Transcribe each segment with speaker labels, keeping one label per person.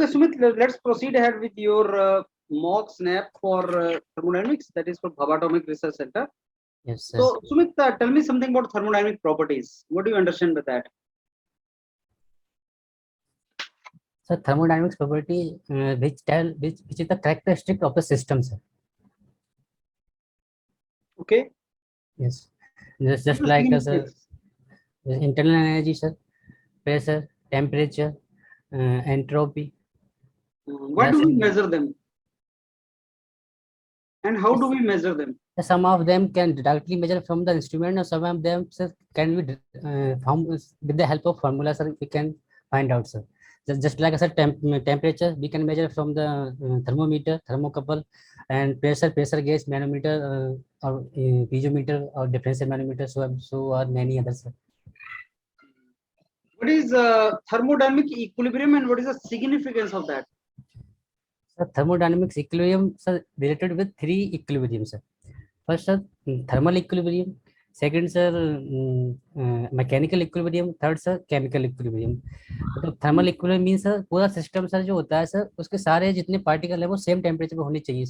Speaker 1: Okay, Sumit, let's proceed ahead with your mock snap for thermodynamics, that is for Bhabha Atomic Research Center.
Speaker 2: Yes, sir.
Speaker 1: So, Sumit, tell me something about thermodynamic properties. What do you understand by that?
Speaker 2: So thermodynamics property which is the characteristic of the system, sir.
Speaker 1: Okay.
Speaker 2: Yes,
Speaker 1: What
Speaker 2: just
Speaker 1: is
Speaker 2: like
Speaker 1: significance?
Speaker 2: internal energy, sir, pressure, temperature, entropy.
Speaker 1: Why do we measure them? And how do we measure them?
Speaker 2: Some of them can directly measure from the instrument, and some of them, sir, can be found with the help of formula, sir. We can find out, sir. Just like I said, temperature we can measure from the thermometer, thermocouple, and pressure gauge, manometer, or piezometer, or differential manometer. So are many others, sir.
Speaker 1: What is thermodynamic equilibrium and what is the significance of that?
Speaker 2: So thermodynamics equilibrium, sir, related with three equilibriums, sir. First, sir, thermal equilibrium. Second, sir, mechanical equilibrium. Third, sir, chemical equilibrium. मतलब thermal equilibrium mean sir पूरा system, sir, जो होता है, sir, उसके सारे जितने particle है वो सेम टेम्परेचर पे होने चाहिए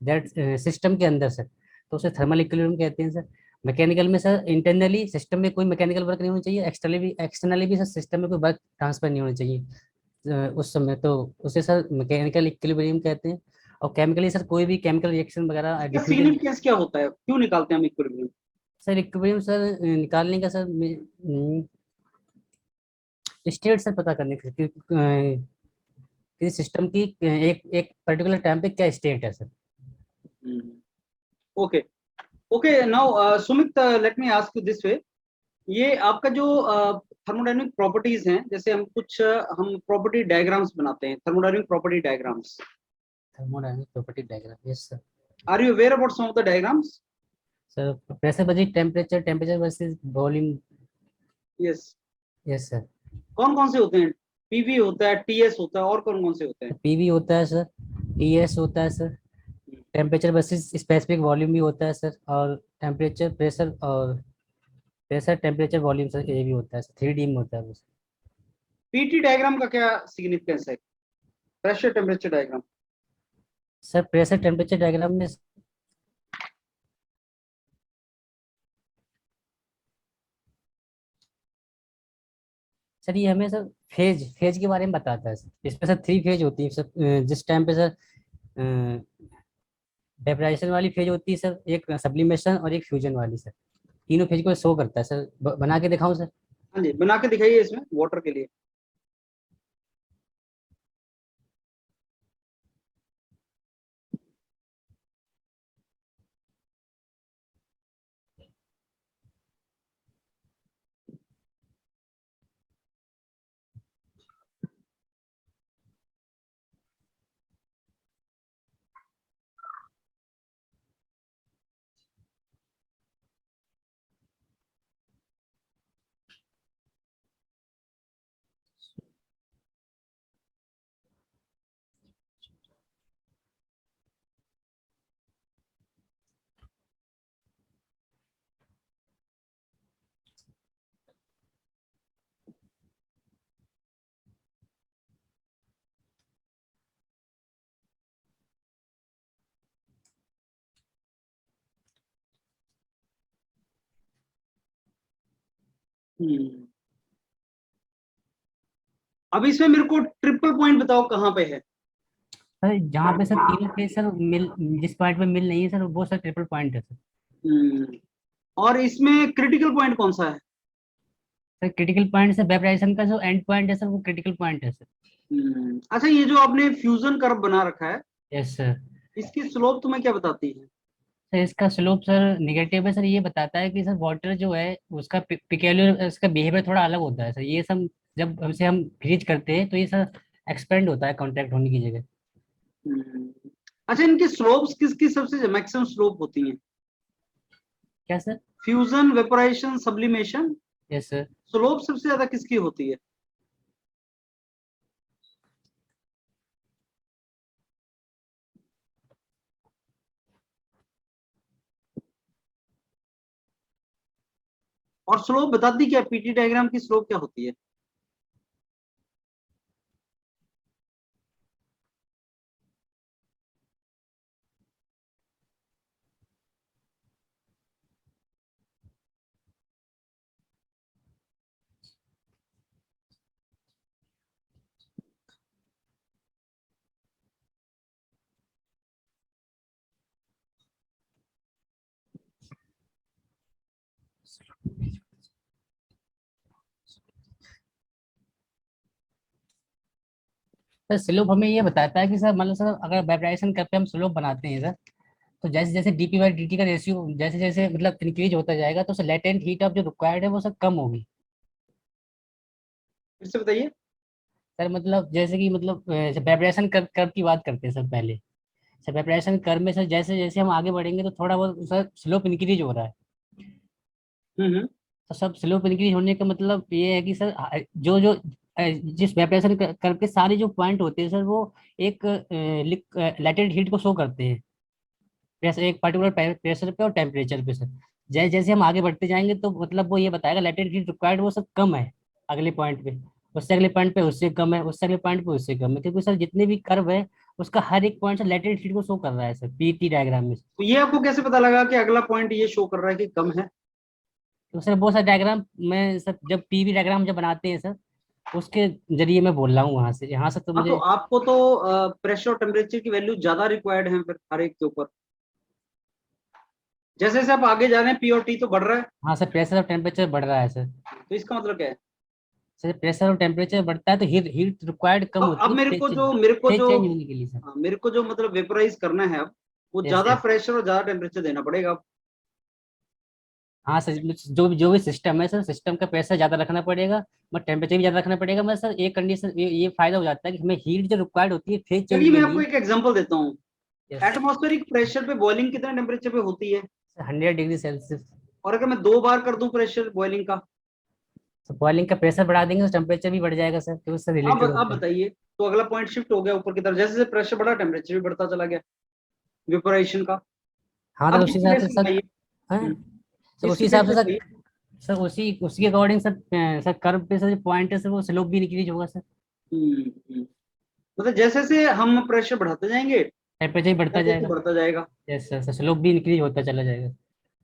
Speaker 2: दैट सिस्टम के अंदर, सर. तो उसे थर्मल इक्विलिब्रियम कहते हैं, सर. मैकेनिकल में, सर, इंटरनली सिस्टम में कोई मैकेनिकल वर्क नहीं होना चाहिए. एक्सटर्नली भी सर सिस्टम में कोई वर्क ट्रांसफर नहीं होना चाहिए उस समय. तो उसे, सर, मैकेनिकल इक्विलिब्रियम कहते हैं. और केमिकली, सर, कोई भी केमिकल रिएक्शन वगैरह डिफ्यूजन.
Speaker 1: सिग्निफिकेंस क्या होता है, क्यों निकालते हैं हम इक्विलिब्रियम?
Speaker 2: सर इक्विलिब्रियम, सर, निकालने का, सर, स्टेट, सर, पता करने के किसी सिस्टम की एक एक पर्टिकुलर टाइम पे क्या स्टेट है, sir.
Speaker 1: Okay okay, now Sumit, let me ask you this way. ये आपका जो थर्मोडायनेमिक प्रॉपर्टीज हैं, जैसे हम प्रॉपर्टी डायग्राम्स बनाते हैं, thermodynamic property diagrams.
Speaker 2: Thermodynamic property diagram. Yes, sir.
Speaker 1: Are you aware about some of the diagrams?
Speaker 2: Sir, pressure versus temperature versus volume.
Speaker 1: Yes.
Speaker 2: Yes, sir.
Speaker 1: कौन कौन से होते हैं? पीवी होता है, टीएस होता है, और कौन कौन से होते हैं?
Speaker 2: पीवी होता है, सर. टीएस होता है, sir. Temperature versus specific volume भी होता है, सर. और प्रेशर टेम्परेचर वॉल्यूम, सर, ये भी होता है, सर. 3D में होता है वो.
Speaker 1: पीटी डायग्राम का क्या सिग्निफिकेंस है? Pressure temperature diagram.
Speaker 2: Sir, pressure temperature diagram में, सर, ये हमें, सर, फेज के बारे में बताता है, सर. इसमें, सर, 3 फेज होती है, सर. जिस टाइम पे, सर, वेपराइजेशन वाली फेज होती है, सर, एक सब्लिमेशन और एक फ्यूजन वाली, सर. तीनों फेज को शो करता है, सर. बना के दिखाऊं, सर?
Speaker 1: हाँ जी, बना के दिखाइए इसमें वाटर के लिए. अब इसमें मेरे को ट्रिपल पॉइंट बताओ कहाँ पे है?
Speaker 2: सर, जहाँ पे, सर, तीनों फेज, सर, जिस पॉइंट पे मिल नहीं है, सर, वो, सर, ट्रिपल पॉइंट है, सर.
Speaker 1: और इसमें क्रिटिकल पॉइंट कौन सा है?
Speaker 2: Sir, critical point, sir, vaporization का जो एंड पॉइंट है, सर, वो क्रिटिकल पॉइंट है, सर.
Speaker 1: अच्छा, ये जो आपने फ्यूजन कर्व बना रखा है,
Speaker 2: यस, सर.
Speaker 1: इसकी स्लोप तुम्हें क्या बताती है?
Speaker 2: सर, इसका स्लोप, सर, निगेटिव है, सर. ये बताता है कि, सर, वाटर जो है उसका पिक्यूलियर, उसका बिहेवियर थोड़ा अलग होता है, सर. ये सब जब हमसे हम फ्रीज करते हैं तो ये, सर, एक्सपेंड होता है कॉन्ट्रैक्ट होने की जगह.
Speaker 1: अच्छा, इनकी स्लोप्स किसकी सबसे मैक्सिमम स्लोप होती हैं?
Speaker 2: क्या, sir?
Speaker 1: Fusion, vaporisation, sublimation,
Speaker 2: yes, sir.
Speaker 1: Slope सबसे ज्यादा किसकी होती है? और स्लोप बताती क्या? पीटी डायग्राम की स्लोप क्या होती है?
Speaker 2: सर स्लोप हमें ये बताता है कि सर मतलब सर अगर वाइब्रेशन करके हम स्लोप बनाते हैं सर, तो जैसे जैसे डीपी बाई डी टी का रेशियो जैसे जैसे मतलब इंक्रीज होता जाएगा, तो सर लेटेंट हीट ऑफ जो रिक्वायर्ड है वो सर कम होगी।
Speaker 1: फिर से बताइए।
Speaker 2: सर मतलब जैसे कि मतलब वाइब्रेशन कर्व की बात करते हैं सर पहले। सर वाइब्रेशन कर्व में सर जैसे जैसे हम आगे बढ़ेंगे तो थोड़ा बहुत सर स्लोप इंक्रीज हो रहा है।
Speaker 1: हम्म।
Speaker 2: तो सब स्लोप इंक्रीज होने का मतलब ये है कि सर जो जो जिस वाइब्रेशन कर्व के सारे जो पॉइंट होते हैं सर वो एक लेटेंट हीट को शो करते हैं, प्रेशर एक पर्टिकुलर प्रेशर पे और टेम्परेचर पे सर। जैसे जैसे हम आगे बढ़ते जाएंगे तो मतलब वो ये बताएगा लेटेंट हीट रिक्वायर्ड वो सब कम है अगले पॉइंट पे, उससे अगले पॉइंट पे उससे कम है, उससे अगले पॉइंट पे उससे कम है, क्योंकि सर जितने भी कर्व है उसका हर एक पॉइंट से लेटेंट हीट को शो कर रहा है सर पीटी डायग्राम में।
Speaker 1: तो ये आपको कैसे पता लगा कि अगला पॉइंट ये शो कर रहा है कि कम है?
Speaker 2: तो सर बहुत सारे डायग्राम में सर जब पीवी डायग्राम जब बनाते हैं सर उसके जरिए मैं बोल रहा हूँ वहां से, यहाँ से तो
Speaker 1: हाँ, तो
Speaker 2: मुझे।
Speaker 1: आपको तो प्रेशर और टेम्परेचर की वैल्यू ज्यादा रिक्वायर्ड है फिर हर एक के ऊपर। जैसे जैसे आप आगे जा रहे हैं पी और टी तो बढ़ रहा है।
Speaker 2: हाँ सर प्रेशर और टेम्परेचर बढ़ रहा है सर।
Speaker 1: तो इसका मतलब क्या है?
Speaker 2: सर प्रेशर और टेम्परेचर बढ़ता है तो हीट हीट रिक्वायर्ड कम
Speaker 1: अब
Speaker 2: होती है
Speaker 1: मेरे
Speaker 2: फेज
Speaker 1: को
Speaker 2: चेंज,
Speaker 1: जो मेरे को
Speaker 2: फेज
Speaker 1: जो
Speaker 2: चेंज होने के लिए सर।
Speaker 1: हाँ, मेरे को जो मतलब वेपराइज करना है अब, वो
Speaker 2: यस
Speaker 1: ज्यादा
Speaker 2: यस।
Speaker 1: प्रेशर और ज्यादा टेम्परेचर देना पड़ेगा अब।
Speaker 2: हाँ सर जो भी सिस्टम है सर, सिस्टम का प्रेशर ज्यादा रखना पड़ेगा बट टेम्परेचर भी ज्यादा रखना पड़ेगा। मैं सर एक कंडीशन ये फायदा हो जाता है कि हमें हीट जो रिक्वायर्ड होती है फेज चेंज
Speaker 1: चलिए
Speaker 2: के
Speaker 1: मैं आपको
Speaker 2: लिए।
Speaker 1: एक एग्जांपल देता हूँ।
Speaker 2: यस
Speaker 1: एटमॉस्फेरिक प्रेशर पे बॉइलिंग कितने टेम्परेचर पे होती है?
Speaker 2: 100 डिग्री सेल्सियस।
Speaker 1: और अगर मैं 2 बार कर दूं प्रेशर बॉइलिंग का?
Speaker 2: तो बॉइलिंग का प्रेशर बढ़ा देंगे तो टेम्परेचर भी बढ़ जाएगा सर, क्योंकि उससे रिलेटेड
Speaker 1: अब
Speaker 2: होता है।
Speaker 1: बताइए। तो अगला पॉइंट शिफ्ट हो गया ऊपर की तरफ, जैसे जैसे प्रेशर बढ़ा टेम्परेचर भी बढ़ता चला गया वेपोराइजेशन का।
Speaker 2: हाँ सर
Speaker 1: अब
Speaker 2: उसी
Speaker 1: इसकी
Speaker 2: हिसाब से
Speaker 1: बेस
Speaker 2: सर।
Speaker 1: बताइए।
Speaker 2: हाँ
Speaker 1: हम्म,
Speaker 2: सर उसी
Speaker 1: इसकी
Speaker 2: हिसाब
Speaker 1: बेस
Speaker 2: से सर।
Speaker 1: बताइए।
Speaker 2: सर उसी उसके अकॉर्डिंग सर सर कर्व पे सर जो पॉइंट है सर वो स्लोप भी इंक्रीज होगा सर।
Speaker 1: हम्म। मतलब जैसे जैसे हम प्रेशर बढ़ाते जाएंगे
Speaker 2: टेम्परेचर भी बढ़ता
Speaker 1: टेम्परेचर
Speaker 2: जाएगा।
Speaker 1: बढ़ता जाएगा।
Speaker 2: यस सर सर स्लोप भी इंक्रीज होता चला जाएगा।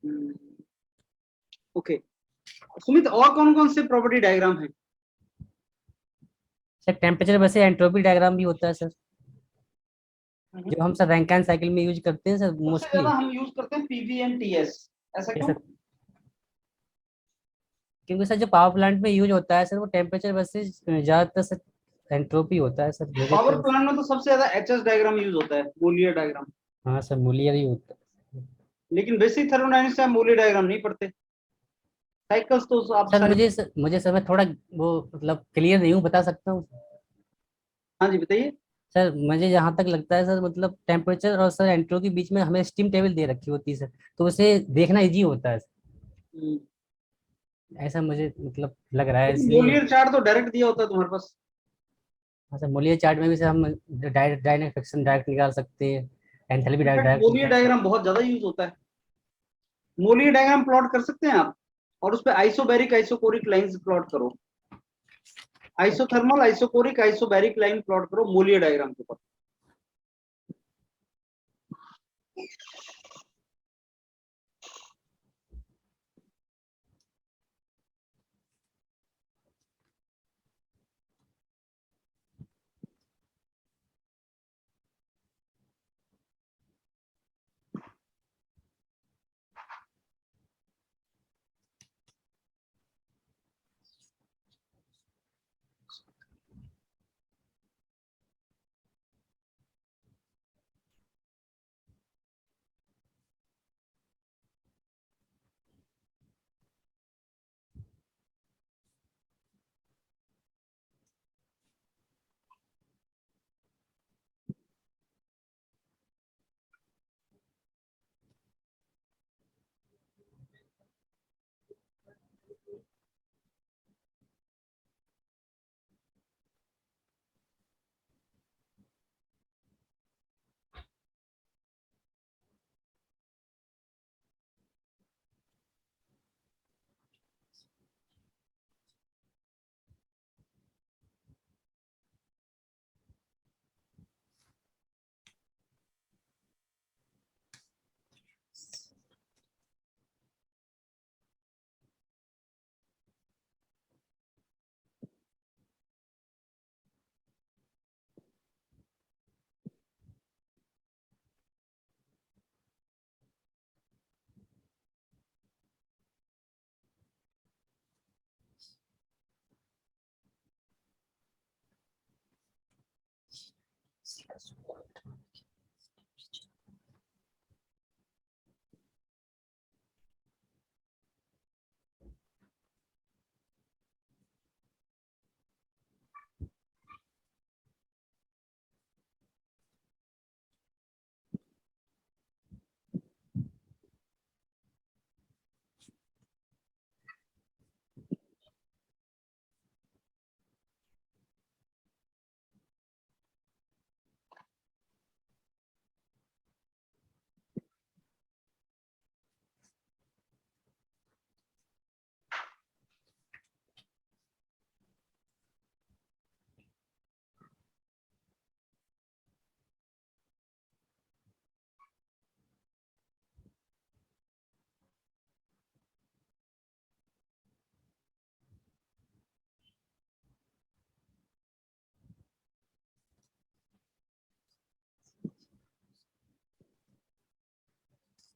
Speaker 1: हम्म, ओके। सुमित, और कौन कौन से प्रॉपर्टी डायग्राम है?
Speaker 2: सर टेम्परेचर वैसे एंट्रोपी डायग्राम भी होता है सर, जो हम सर रैंकाइन साइकिल में यूज करते हैं सर
Speaker 1: सबसे ज्यादा
Speaker 2: मोस्टली।
Speaker 1: हम यूज करते हैं पीवी एंड टीएस। ऐसा
Speaker 2: ये
Speaker 1: क्यों?
Speaker 2: सर क्योंकि सर जो पावर प्लांट में यूज होता है सर वो टेम्परेचर वैसे ज्यादातर सर एंट्रोपी होता है सर
Speaker 1: पावर
Speaker 2: नेगेटिव।
Speaker 1: प्लांट में तो सबसे ज्यादा एचएस डायग्राम यूज होता है, मोलियर डायग्राम।
Speaker 2: हाँ सर मूलियर ही होता है।
Speaker 1: लेकिन बेसिक थर्मोडायनेमिक्स से आप मोलियर डायग्राम नहीं पढ़ते। साइकिल्स तो आप
Speaker 2: सर
Speaker 1: सारे।
Speaker 2: मुझे सर मैं थोड़ा वो मतलब क्लियर नहीं हूँ, बता सकता हूँ।
Speaker 1: हाँ जी, बताइए।
Speaker 2: सर मुझे जहाँ तक लगता है सर मतलब टेम्परेचर और सर एंट्रो के बीच में हमें स्टीम टेबल दे रखी होती है सर, तो उसे देखना इजी होता है।
Speaker 1: हम्म,
Speaker 2: ऐसा मुझे मतलब लग रहा है
Speaker 1: लेकिन
Speaker 2: इसलिए।
Speaker 1: मोलियर चार्ट तो डायरेक्ट दिया होता है तुम्हारे पास।
Speaker 2: हाँ सर मूल्य चार्ट में भी सर हम डायरेक्ट डायनेमिक फ्रिक्शन डायरेक्ट निकाल सकते हैं, enthalpy direct
Speaker 1: in fact
Speaker 2: direct
Speaker 1: Molière
Speaker 2: निकाल सकते
Speaker 1: डायग्राम बहुत ज्यादा यूज होता है। मोलियर डायग्राम प्लॉट कर सकते हैं आप, और उस पे आइसोबैरिक आइसोकोरिक लाइंस प्लॉट करो। Isothermal isochoric isobaric line plot करो मोलियर डायग्राम के ऊपर।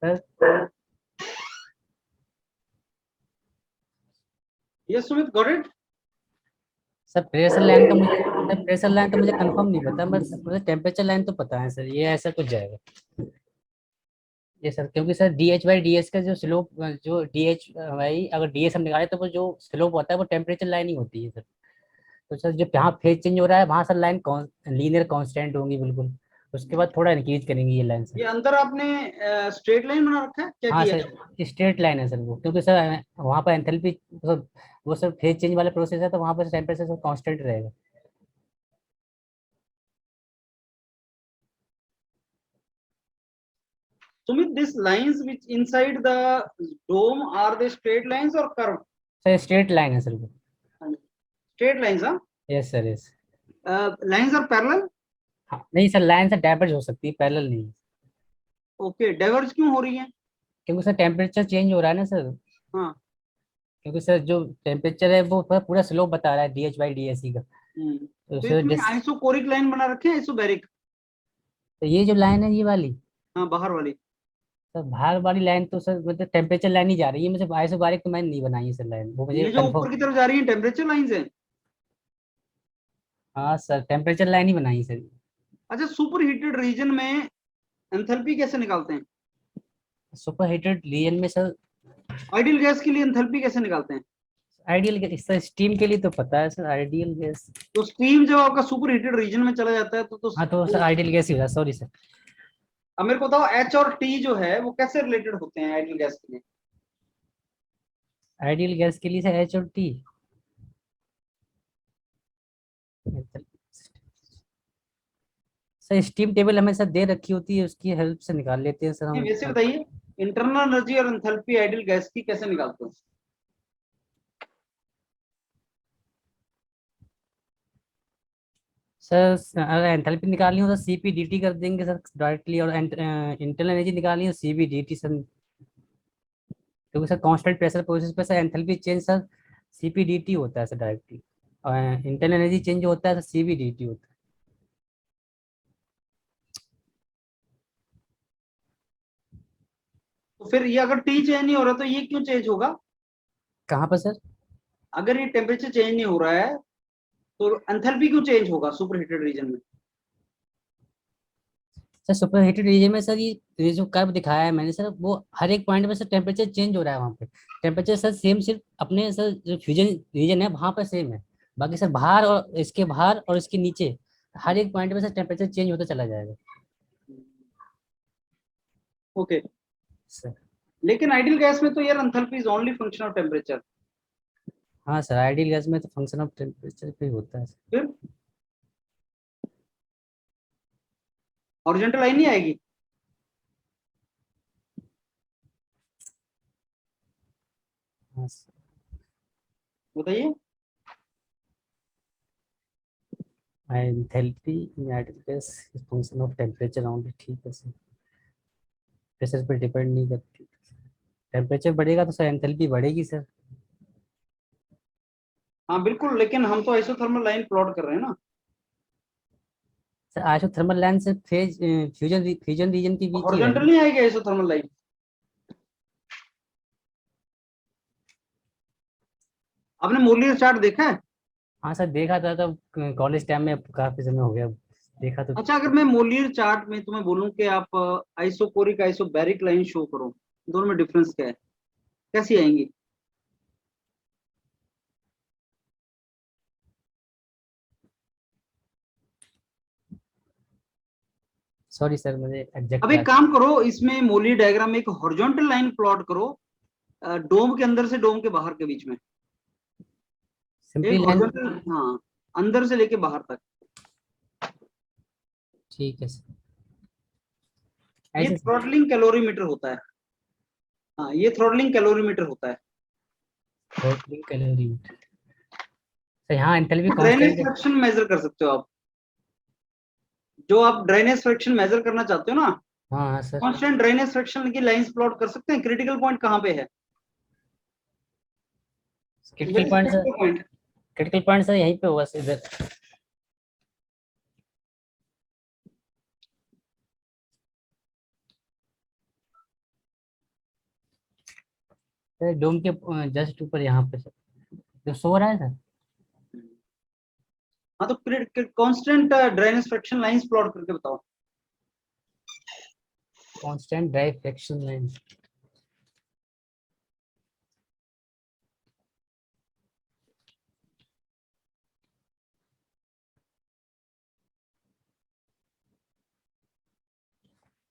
Speaker 2: Sir
Speaker 1: yes Sumit, got it.
Speaker 2: Sir pressure line का मुझे प्रेशर लाइन तो मुझे कंफर्म नहीं पता, बस मुझे टेम्परेचर लाइन तो पता है सर, ये ऐसा कुछ जाएगा ये सर, क्योंकि sir D H by D S का जो स्लोप, जो डी एच बाई अगर डी एस हम निकाले तो वो जो स्लोप होता है वो टेम्परेचर लाइन ही होती है सर। तो सर जब यहाँ फेज चेंज हो रहा है वहाँ सर लाइन लीनियर कांस्टेंट होंगी बिल्कुल, उसके बाद थोड़ा इंक्रीज करेंगी ये लाइन
Speaker 1: ये
Speaker 2: सर।
Speaker 1: अंदर आपने स्ट्रेट लाइन बना रखा है क्या
Speaker 2: हाँ
Speaker 1: किया
Speaker 2: सर,
Speaker 1: है?
Speaker 2: स्ट्रेट लाइन है सर वो, क्योंकि सर वहाँ पर एंथैल्पी वो सर फेज चेंज वाला प्रोसेस है, तो वहाँ पर टेम्परेचर सर कांस्टेंट रहेगा।
Speaker 1: Sumit, these lines which inside the dome, are they straight lines or curved?
Speaker 2: Sir straight line है सर वो।
Speaker 1: Straight lines, huh?
Speaker 2: Yes sir yes.
Speaker 1: Lines are parallel.
Speaker 2: हाँ नहीं सर, लाइन से diverge हो सकती है, parallel नहीं।
Speaker 1: Okay, diverge क्यों हो रही है?
Speaker 2: क्योंकि सर टेम्परेचर चेंज हो रहा है ना सर,
Speaker 1: हाँ।
Speaker 2: क्योंकि सर जो टेम्परेचर है वो पूरा स्लोप बता रहा है D H by D S C का। तो
Speaker 1: तो
Speaker 2: सर
Speaker 1: इसमें आइसोकोरिक लाइन बना रखे हैं, आइसोबैरिक?
Speaker 2: तो ये जो लाइन है ये वाली,
Speaker 1: हाँ, बाहर वाली।
Speaker 2: सर बाहर वाली लाइन तो सर मतलब टेम्परेचर लाइन ही जा रही है, मुझे बाईस बारीक तो मैंने नहीं बनाई है सर लाइन, वो मुझे
Speaker 1: ये जो ऊपर
Speaker 2: कंफर्म।
Speaker 1: की तरफ जा रही है टेम्परेचर लाइंस है।
Speaker 2: हाँ सर टेम्परेचर लाइन ही बनाई है सर।
Speaker 1: अच्छा, सुपर हीटेड रीजन में एंथैल्पी कैसे निकालते हैं?
Speaker 2: सुपर हीटेड रीजन में सर,
Speaker 1: आइडियल गैस के लिए एंथैल्पी कैसे निकालते हैं?
Speaker 2: आइडियल गैस सर, स्टीम के लिए तो पता है सर, आइडियल गैस।
Speaker 1: तो स्टीम जब आपका सुपर हीटेड रीजन में चला जाता है तो
Speaker 2: हाँ तो सर आइडियल गैस ही होगा, सॉरी सर।
Speaker 1: अब मेरे को बताओ, एच और टी जो है वो कैसे रिलेटेड होते हैं आइडियल गैस के लिए?
Speaker 2: आइडियल गैस के लिए सर एच और टी, सर स्टीम टेबल हमें सर दे रखी होती है, उसकी हेल्प से निकाल लेते हैं सर
Speaker 1: नहीं,
Speaker 2: हम।
Speaker 1: वैसे बताइए, इंटरनल एनर्जी और एंथैल्पी आइडियल गैस की कैसे निकालते हो?
Speaker 2: सर अगर एंथैल्पी निकालनी हो तो सीपी डीटी कर देंगे सर डायरेक्टली, और इंटरनल एनर्जी निकालनी हो सीबी डीटी सर, क्योंकि सर कांस्टेंट प्रेशर प्रोसेस पे sir enthalpy change sir CP DT होता है सर डायरेक्टली, और इंटरनल एनर्जी चेंज होता है सर सीबी डीटी होता है।
Speaker 1: तो फिर ये अगर टी चेंज नहीं हो रहा तो ये क्यों चेंज होगा?
Speaker 2: कहाँ पर सर?
Speaker 1: अगर ये टेम्परेचर चेंज नहीं हो रहा है तो एंथैल्पी क्यों चेंज होगा सुपर हीटेड रीजन में?
Speaker 2: सर सुपर हीटेड रीजन में सर ये जो कर्व दिखाया है मैंने सर, वो हर एक पॉइंट पे सर टेम्परेचर चेंज हो रहा है वहाँ पे, टेम्परेचर सर सेम सिर्फ अपने सर जो फ्यूजन रीजन है वहाँ पर सेम है, बाकी सर बाहर और इसके बाहर और इसके नीचे हर एक पॉइंट पे सर टेम्परेचर चेंज होता चला जाएगा
Speaker 1: ओके।
Speaker 2: सर।
Speaker 1: लेकिन आइडियल गैस में तो यार enthalpy is only function of temperature.
Speaker 2: हाँ सर आइडियल गैस में तो फंक्शन ऑफ टेम्परेचर पे ही होता है।
Speaker 1: फिर हॉरिजॉन्टल लाइन नहीं आएगी?
Speaker 2: हाँ सर।
Speaker 1: बताइए।
Speaker 2: Enthalpy in ideal gas is function of temperature only, ठीक है सर, प्रेशर पर डिपेंड नहीं करती, टेम्परेचर बढ़ेगा तो सर एंथैल्पी बढ़ेगी सर।
Speaker 1: हाँ बिल्कुल, लेकिन हम तो आइसोथर्मल लाइन प्लॉट कर रहे हैं ना।
Speaker 2: सर आइसोथर्मल लाइन से फेज फ्यूजन रीजन के बीच ही है
Speaker 1: हॉरिजॉन्टल
Speaker 2: ना।
Speaker 1: नहीं आएगी आइसोथर्मल लाइन? आपने मोरली चार्ट देखा है?
Speaker 2: हाँ सर देखा था, तब कॉलेज टाइम में, काफी समय हो गया। देखा तो।
Speaker 1: अच्छा, अगर मैं मोलियर चार्ट में तुम्हें बोलूं कि आप आइसोकोरिक आइसोबैरिक लाइन शो करो, दोनों में डिफरेंस क्या है, कैसी आएंगी?
Speaker 2: सॉरी सर, मुझे
Speaker 1: अब
Speaker 2: एग्जैक्ट
Speaker 1: एक
Speaker 2: याद।
Speaker 1: काम करो, इसमें मोलियर डायग्राम में एक हॉरिजॉन्टल लाइन प्लॉट करो, डोम के अंदर से डोम के बाहर के बीच में
Speaker 2: सिंपली
Speaker 1: एक
Speaker 2: लाइन।
Speaker 1: हॉरिजॉन्टल, हाँ, अंदर से लेके बाहर तक।
Speaker 2: ठीक है सर,
Speaker 1: ये
Speaker 2: ऐसे सर।
Speaker 1: थ्रॉटलिंग कैलोरीमीटर होता है। हाँ, ये थ्रॉटलिंग कैलोरीमीटर होता है।
Speaker 2: Throttling calorimeter. सर यहाँ enthalpy
Speaker 1: drainage
Speaker 2: constant.
Speaker 1: Fraction measure कर सकते हो आप, जो आप ड्रेनेज फ्रैक्शन मेजर करना चाहते हो ना,
Speaker 2: हाँ हाँ सर।
Speaker 1: कांस्टेंट ड्रेनेज फ्रैक्शन की लाइंस प्लॉट कर सकते हैं। क्रिटिकल पॉइंट कहाँ पे है?
Speaker 2: Critical
Speaker 1: very
Speaker 2: point sir.
Speaker 1: Critical point.
Speaker 2: Critical point sir यहीं पे होगा सर, इधर। सर डोम के जस्ट ऊपर यहाँ पे सर, जो सो रहा है सर।
Speaker 1: हाँ, तो constant drainage fraction lines plot करके बताओ।
Speaker 2: Constant dry fraction line.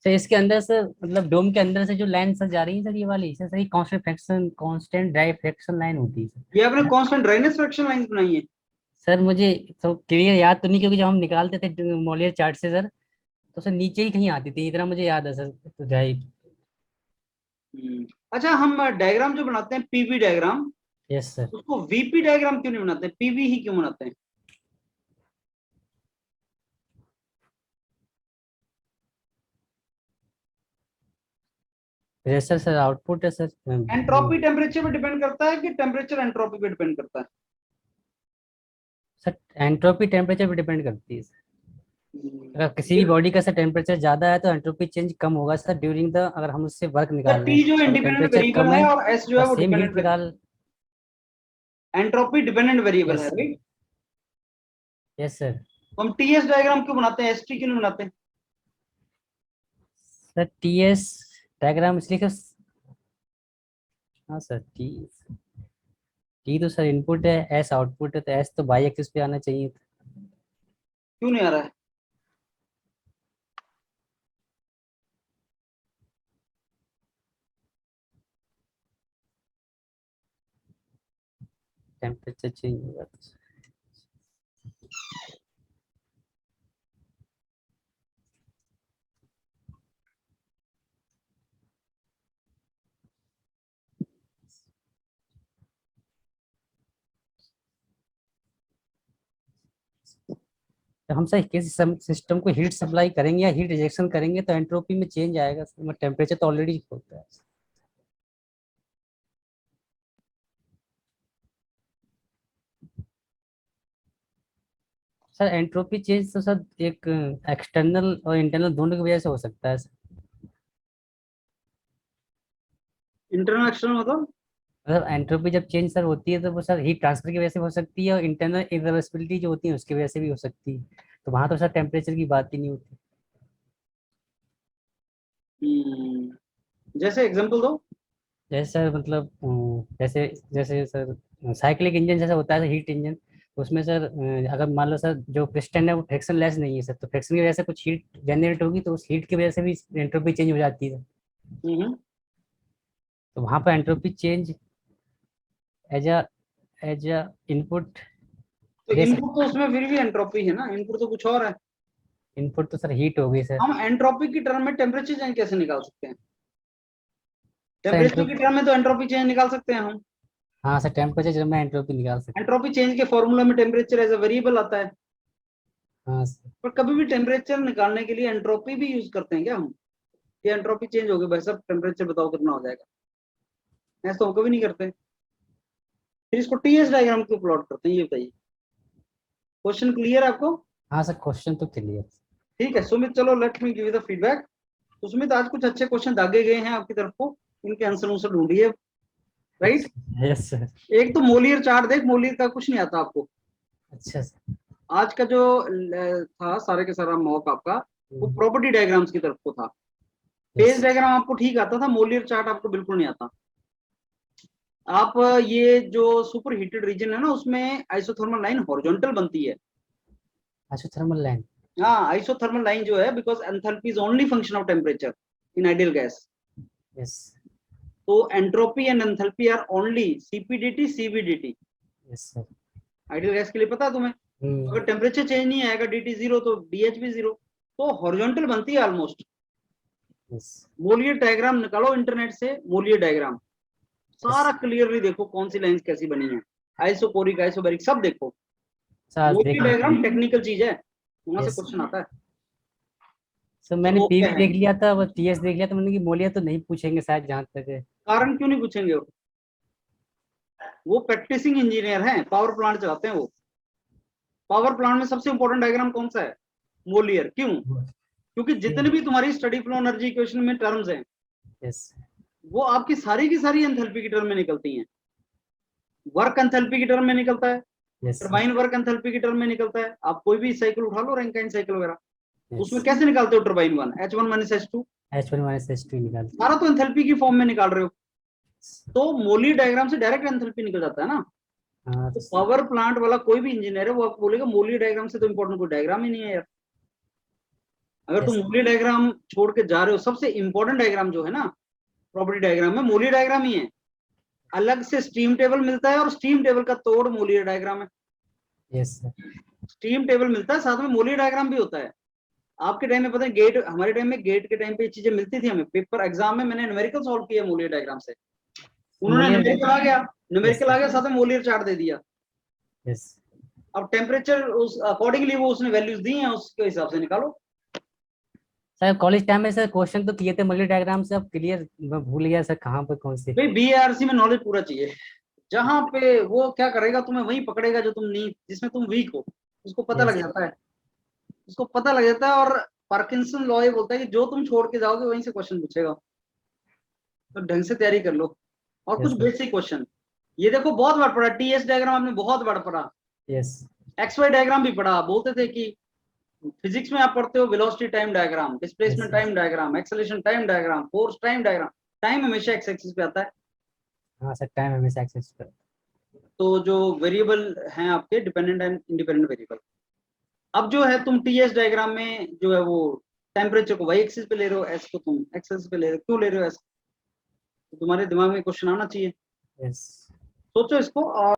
Speaker 2: Sir इसके अंदर सर, मतलब डोम के अंदर से जो लाइन सर जा रही है सर, ये वाली सर, सही constant fraction, constant dry fraction line होती है
Speaker 1: ये आपने
Speaker 2: sir.
Speaker 1: Constant drainage fraction lines बनाई है?
Speaker 2: सर मुझे तो क्लियर याद तो नहीं, क्योंकि जब हम निकालते थे मोलियर चार्ट से सर, तो सर नीचे ही कहीं आती थी, इतना मुझे याद है सर, तो जाए।
Speaker 1: अच्छा, हम डायग्राम जो बनाते हैं पीवी डायग्राम,
Speaker 2: यस सर।
Speaker 1: उसको वीपी डायग्राम क्यों नहीं बनाते, पीवी ही क्यों बनाते हैं?
Speaker 2: प्रेशर सर आउटपुट है सर।
Speaker 1: एंट्रोपी टेम्परेचर पे डिपेंड करता है कि टेम्परेचर एंट्रोपी पे डिपेंड करता है?
Speaker 2: सर एंट्रोपी टेम्परेचर पे डिपेंड करती है सर। अगर किसी भी
Speaker 1: ये
Speaker 2: बॉडी का सर टेम्परेचर ज्यादा है तो एंट्रोपी चेंज कम होगा सर, ड्यूरिंग द, अगर हम उससे वर्क निकाल रहे
Speaker 1: टी
Speaker 2: हैं।
Speaker 1: जो
Speaker 2: अगर
Speaker 1: इंडिपेंडेंट
Speaker 2: टेम्परेचर
Speaker 1: वेरिएबल
Speaker 2: कम
Speaker 1: है
Speaker 2: है
Speaker 1: और एस जो
Speaker 2: और
Speaker 1: है वो
Speaker 2: सेम हीट
Speaker 1: डिपेंडेंट वेरिएबल।
Speaker 2: निकाल।
Speaker 1: एंट्रोपी डिपेंडेंट वेरिएबल है,
Speaker 2: यस
Speaker 1: राइट?
Speaker 2: Yes sir.
Speaker 1: तो हम टीएस डायग्राम क्यों बनाते हैं, एसटी क्यों नहीं बनाते?
Speaker 2: सर टी एस डायग्राम इसलिए हाँ सर, टी, टी तो सर इनपुट है, एस आउटपुट है, तो एस तो बाई एक्सिस पे आना चाहिए।
Speaker 1: क्यों नहीं आ रहा है?
Speaker 2: टेम्परेचर चेंज होगा तो। तो हम सर किसी सिस्टम को हीट सप्लाई करेंगे या हीट रिजेक्शन करेंगे तो एंट्रोपी में चेंज आएगा सर, टेम्परेचर तो ऑलरेडी होता है। सर एंट्रोपी चेंज तो सर एक एक्सटर्नल और इंटरनल दोनों की वजह से हो सकता है सर।
Speaker 1: इंटरनल एक्सटर्नल मतलब?
Speaker 2: मतलब एंट्रोपी जब चेंज सर होती है तो वो सर हीट ट्रांसफर की वजह से हो सकती है, और इंटरनल इरिवर्सिबिलिटी जो होती है उसकी वजह से भी हो सकती है। तो वहां तो सर टेम्परेचर की बात ही नहीं होती।
Speaker 1: जैसे एग्जांपल दो।
Speaker 2: जैसे सर मतलब जैसे जैसे सर साइक्लिक इंजन जैसा होता है हीट इंजन, उसमें सर अगर मान लो सर जो पिस्टन है वो फ्रिक्शन लेस नहीं है सर, तो फ्रिक्शन की वजह से कुछ हीट जनरेट होगी, तो उस हीट की वजह से भी एंट्रोपी चेंज हो जाती है।
Speaker 1: हम्म।
Speaker 2: तो वहां पर entropy change as a as a input
Speaker 1: तो
Speaker 2: दे
Speaker 1: इनपुट
Speaker 2: सकते।
Speaker 1: तो उसमें फिर भी एंट्रोपी है ना, इनपुट तो कुछ और है।
Speaker 2: इनपुट तो सर हीट हो गई सर।
Speaker 1: हम एंट्रोपी की टर्म में टेम्परेचर चेंज कैसे निकाल सकते हैं?
Speaker 2: सर
Speaker 1: टेम्परेचर की
Speaker 2: एंट्रोपी,
Speaker 1: टर्म में तो एंट्रोपी चेंज निकाल सकते हैं हम।
Speaker 2: हाँ सर टेम्परेचर जब मैं एंट्रोपी निकाल सकता।
Speaker 1: एंट्रोपी चेंज के फॉर्मूला में टेम्परेचर एज अ वेरिएबल आता है।
Speaker 2: हाँ सर।
Speaker 1: पर कभी भी टेम्परेचर निकालने के लिए एंट्रोपी भी यूज करते हैं क्या हम? ये एंट्रोपी चेंज हो गई भाई साहब, टेम्परेचर बताओ कितना हो जाएगा, ऐसा तो हम कभी नहीं करते। फिर इसको टीएस डायग्राम क्यों प्लॉट करते हैं, ये बताइए। क्वेश्चन क्लियर है आपको?
Speaker 2: हाँ सर क्वेश्चन तो क्लियर।
Speaker 1: ठीक है सुमित, चलो let me give you the feedback. तो सुमित, आज कुछ अच्छे क्वेश्चन दागे गए हैं आपकी तरफ को, इनके आंसर उनसे ढूंढिए। राइट?
Speaker 2: अच्छा यस सर।
Speaker 1: एक तो मोलियर चार्ट देख, मोलियर का कुछ नहीं आता आपको।
Speaker 2: अच्छा सर।
Speaker 1: आज का जो था सारे के सारा मॉक आपका वो प्रॉपर्टी डायग्राम्स की तरफ को था। फेज डायग्राम आपको ठीक आता था, मोलियर चार्ट आपको बिल्कुल नहीं आता। आप ये जो सुपर हीटेड रीजन है ना, उसमें आइसोथर्मल लाइन हॉरिजॉन्टल बनती है।
Speaker 2: आइसोथर्मल लाइन,
Speaker 1: हाँ, आइसोथर्मल लाइन जो है, because enthalpy is only function of temperature in ideal gas.
Speaker 2: Yes
Speaker 1: तो entropy and enthalpy are only CP/dT CV/dT।
Speaker 2: Yes sir.
Speaker 1: Ideal gas के लिए पता है तुम्हें, अगर टेम्परेचर चेंज नहीं आएगा DT 0 तो DH भी 0। तो हॉरिजॉन्टल बनती है ऑलमोस्ट।
Speaker 2: यस
Speaker 1: मोलियर डायग्राम निकालो इंटरनेट से, मोलियर डायग्राम सारा क्लियरली देखो कौन सी लाइंस कैसी बनी है, आइसोकोरिक आइसोबैरिक सब देखो।
Speaker 2: सर
Speaker 1: मोलियर
Speaker 2: देख
Speaker 1: डायग्राम टेक्निकल चीज है, वहां से
Speaker 2: Yes.
Speaker 1: क्वेश्चन आता है।
Speaker 2: सर मैंने
Speaker 1: तो
Speaker 2: पीवी
Speaker 1: क्या है?
Speaker 2: देख लिया था, वो टीएस देख लिया था, मैंने कि मोलिया तो नहीं पूछेंगे शायद, जहाँ तक है।
Speaker 1: कारण क्यों नहीं पूछेंगे? वो प्रैक्टिसिंग इंजीनियर हैं, पावर प्लांट चलाते हैं वो। पावर प्लांट में सबसे इंपॉर्टेंट डायग्राम कौन सा है? मोलियर। क्यों? क्योंकि जितने भी तुम्हारी स्टडी फ्लो एनर्जी इक्वेशन में टर्म्स हैं,
Speaker 2: यस
Speaker 1: वो आपकी सारी की सारी एंथैल्पी की टर्म में निकलती हैं। वर्क एंथैल्पी की टर्म में निकलता है,
Speaker 2: यस
Speaker 1: टरबाइन वर्क एंथैल्पी की टर्म में निकलता है। आप कोई भी साइकिल उठा लो, रैंकाइन साइकिल वगैरह, उसमें
Speaker 2: यस।
Speaker 1: कैसे निकालते हो? Turbine 1 H1 - H2,
Speaker 2: H1 - H2 निकालते
Speaker 1: सारा तो एंथैल्पी की फॉर्म में निकाल रहे हो। तो मोलियर डायग्राम से डायरेक्ट एंथैल्पी निकल जाता है ना।
Speaker 2: हैं। हाँ
Speaker 1: तो पावर प्लांट वाला कोई भी इंजीनियर है, वो आपको बोलेगा मोलियर डायग्राम से तो इंपॉर्टेंट कोई डायग्राम ही नहीं है यार। अगर तुम
Speaker 2: यस
Speaker 1: मोलियर डायग्राम छोड़ के जा रहे हो, सबसे इंपॉर्टेंट डायग्राम जो है ना प्रॉपर्टी डायग्राम में, मोलियर डायग्राम ही है। अलग से स्टीम टेबल मिलता है, और स्टीम टेबल का तोड़ मोलियर डायग्राम है।
Speaker 2: Yes sir.
Speaker 1: स्टीम टेबल मिलता है, साथ में मोलियर डायग्राम भी होता है। आपके टाइम में पता है, गेट, हमारे टाइम में गेट के टाइम पे ये चीजें मिलती थी हमें। पेपर एग्जाम में मैंने न्यूमेरिकल सॉल्व किया मोलियर डायग्राम से। उन्होंने
Speaker 2: मोलियर
Speaker 1: न्यूमेरिकल आ गया, न्यूमेरिकल
Speaker 2: Yes.
Speaker 1: आ गया, साथ में मोलियर चार्ट दे दिया।
Speaker 2: यस
Speaker 1: अब टेम्परेचर उस अकॉर्डिंगली वो उसने वैल्यूज दी हैं, उसके हिसाब से निकालो।
Speaker 2: सर कॉलेज टाइम में सर क्वेश्चन तो किए थे मोलियर डायग्राम से, अब क्लियर मैं भूल गया सर कहाँ पर कौन से।
Speaker 1: भाई BARC में नॉलेज पूरा चाहिए। जहां पे वो क्या करेगा, तुम्हें वही पकड़ेगा जो तुम नहीं, जिसमें तुम वीक हो, उसको पता लग
Speaker 2: यस
Speaker 1: जाता है। उसको पता लग जाता है। और पार्किंसन लॉ ये बोलता है कि जो तुम छोड़ के जाओगे वहीं से क्वेश्चन पूछेगा। तो ढंग से तैयारी कर लो। और कुछ
Speaker 2: यस
Speaker 1: बेसिक क्वेश्चन ये देखो, बहुत बार पढ़ा। TS डायग्राम आपने बहुत बार पढ़ा।
Speaker 2: यस
Speaker 1: XY डायग्राम भी पढ़ा। बोलते थे कि फिजिक्स में आप पढ़ते हो velocity time diagram, displacement time diagram, acceleration time diagram, force time diagram. Time हमेशा एक्स एक्सिस पे आता है।
Speaker 2: हाँ सर, टाइम हमेशा एक्सेस पर।
Speaker 1: तो जो वेरिएबल हैं आपके, डिपेंडेंट एंड इंडिपेंडेंट वेरिएबल। अब जो है तुम TS डायग्राम में जो है वो टेम्परेचर को वाई एक्सिस पे ले रहे हो, एस को तुम एक्स एक्सिस पे ले रहे हो। क्यों ले रहे हो एस? तो तुम्हारे दिमाग में क्वेश्चन आना चाहिए।
Speaker 2: यस
Speaker 1: सोचो इसको। और